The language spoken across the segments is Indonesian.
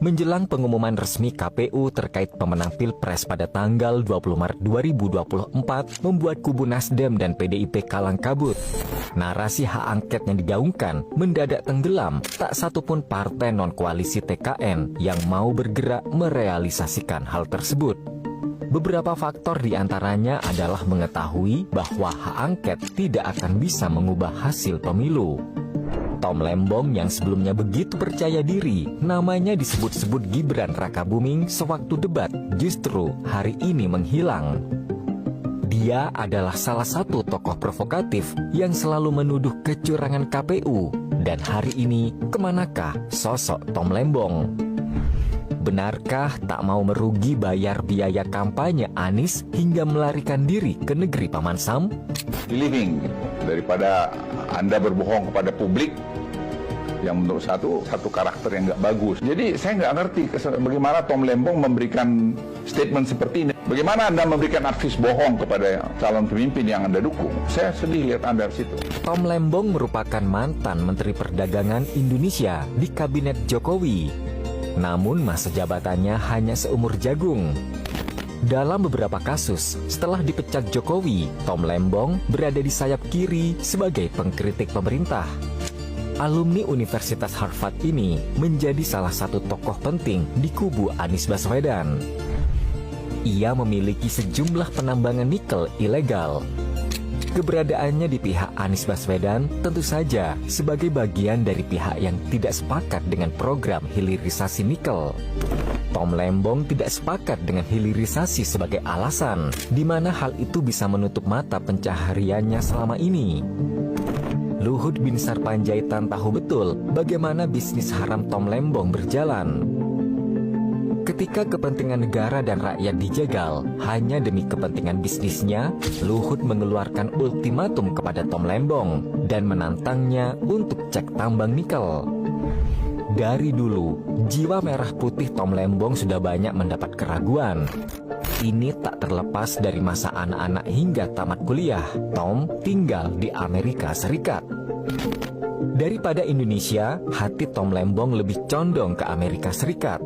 Menjelang pengumuman resmi KPU terkait pemenang Pilpres pada tanggal 20 Maret 2024 membuat kubu Nasdem dan PDIP kalang kabut. Narasi hak angket yang digaungkan mendadak tenggelam, tak satupun partai non-koalisi TKN yang mau bergerak merealisasikan hal tersebut. Beberapa faktor diantaranya adalah mengetahui bahwa hak angket tidak akan bisa mengubah hasil pemilu. Tom Lembong yang sebelumnya begitu percaya diri, namanya disebut-sebut Gibran Rakabuming sewaktu debat, justru hari ini menghilang. Dia adalah salah satu tokoh provokatif yang selalu menuduh kecurangan KPU, dan hari ini kemanakah sosok Tom Lembong? Benarkah tak mau merugi bayar biaya kampanye Anies hingga melarikan diri ke negeri Paman Sam? Living daripada Anda berbohong kepada publik yang menurut satu karakter yang nggak bagus. Jadi saya nggak ngerti bagaimana Tom Lembong memberikan statement seperti ini. Bagaimana Anda memberikan advis bohong kepada calon pemimpin yang Anda dukung? Saya sedih lihat Anda di situ. Tom Lembong merupakan mantan Menteri Perdagangan Indonesia di Kabinet Jokowi. Namun masa jabatannya hanya seumur jagung. Dalam beberapa kasus, setelah dipecat Jokowi, Tom Lembong berada di sayap kiri sebagai pengkritik pemerintah. Alumni Universitas Harvard ini menjadi salah satu tokoh penting di kubu Anies Baswedan. Ia memiliki sejumlah penambangan nikel ilegal. Keberadaannya di pihak Anies Baswedan tentu saja sebagai bagian dari pihak yang tidak sepakat dengan program hilirisasi nikel. Tom Lembong tidak sepakat dengan hilirisasi sebagai alasan, di mana hal itu bisa menutup mata pencahariannya selama ini. Luhut Binsar Panjaitan tahu betul bagaimana bisnis haram Tom Lembong berjalan. Ketika kepentingan negara dan rakyat dijegal hanya demi kepentingan bisnisnya, Luhut mengeluarkan ultimatum kepada Tom Lembong dan menantangnya untuk cek tambang nikel. Dari dulu, jiwa merah putih Tom Lembong sudah banyak mendapat keraguan. Ini tak terlepas dari masa anak-anak hingga tamat kuliah, Tom tinggal di Amerika Serikat. Daripada Indonesia, hati Tom Lembong lebih condong ke Amerika Serikat.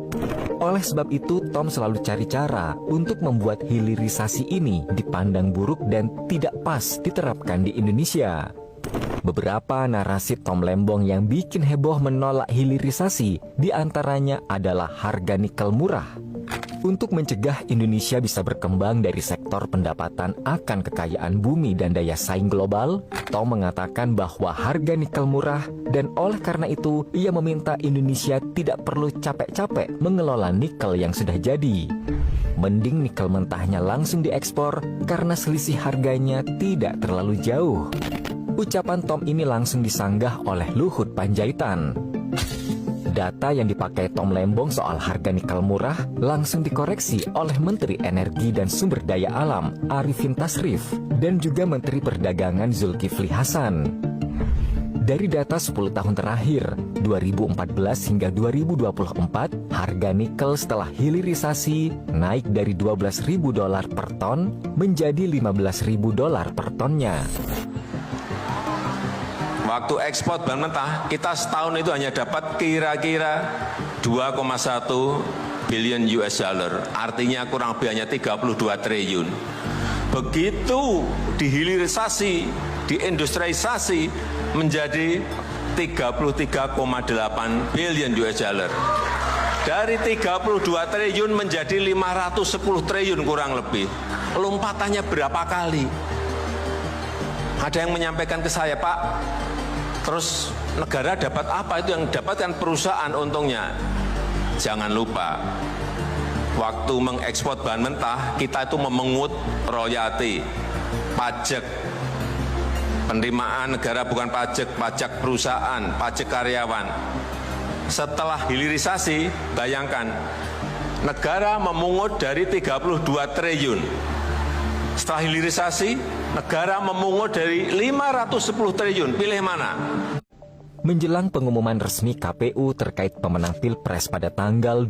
Oleh sebab itu, Tom selalu cari cara untuk membuat hilirisasi ini dipandang buruk dan tidak pas diterapkan di Indonesia. Beberapa narasi Tom Lembong yang bikin heboh menolak hilirisasi diantaranya adalah harga nikel murah. Untuk mencegah Indonesia bisa berkembang dari sektor pendapatan akan kekayaan bumi dan daya saing global, Tom mengatakan bahwa harga nikel murah dan oleh karena itu ia meminta Indonesia tidak perlu capek-capek mengelola nikel yang sudah jadi. Mending nikel mentahnya langsung diekspor karena selisih harganya tidak terlalu jauh. Ucapan Tom ini langsung disanggah oleh Luhut Panjaitan. Data yang dipakai Tom Lembong soal harga nikel murah langsung dikoreksi oleh Menteri Energi dan Sumber Daya Alam Arifin Tasrif dan juga Menteri Perdagangan Zulkifli Hasan. Dari data 10 tahun terakhir, 2014 hingga 2024, harga nikel setelah hilirisasi naik dari $12.000 per ton menjadi $15.000 per tonnya. Waktu ekspor bahan mentah, kita setahun itu hanya dapat kira-kira 2,1 billion US dollar. Artinya kurang lebih hanya 32 triliun. Begitu dihilirisasi, diindustrialisasi menjadi 33,8 billion US dollar. Dari 32 triliun menjadi 510 triliun kurang lebih. Lompatannya berapa kali? Ada yang menyampaikan ke saya, Pak, terus negara dapat apa? Itu yang dapatkan perusahaan untungnya. Jangan lupa, waktu mengekspor bahan mentah, kita itu memungut royalti, pajak, penerimaan negara bukan pajak, pajak perusahaan, pajak karyawan. Setelah hilirisasi, bayangkan, negara memungut dari 32 triliun. Setelah hilirisasi, negara memungut dari 510 triliun. Pilih mana? Menjelang pengumuman resmi KPU terkait pemenang Pilpres pada tanggal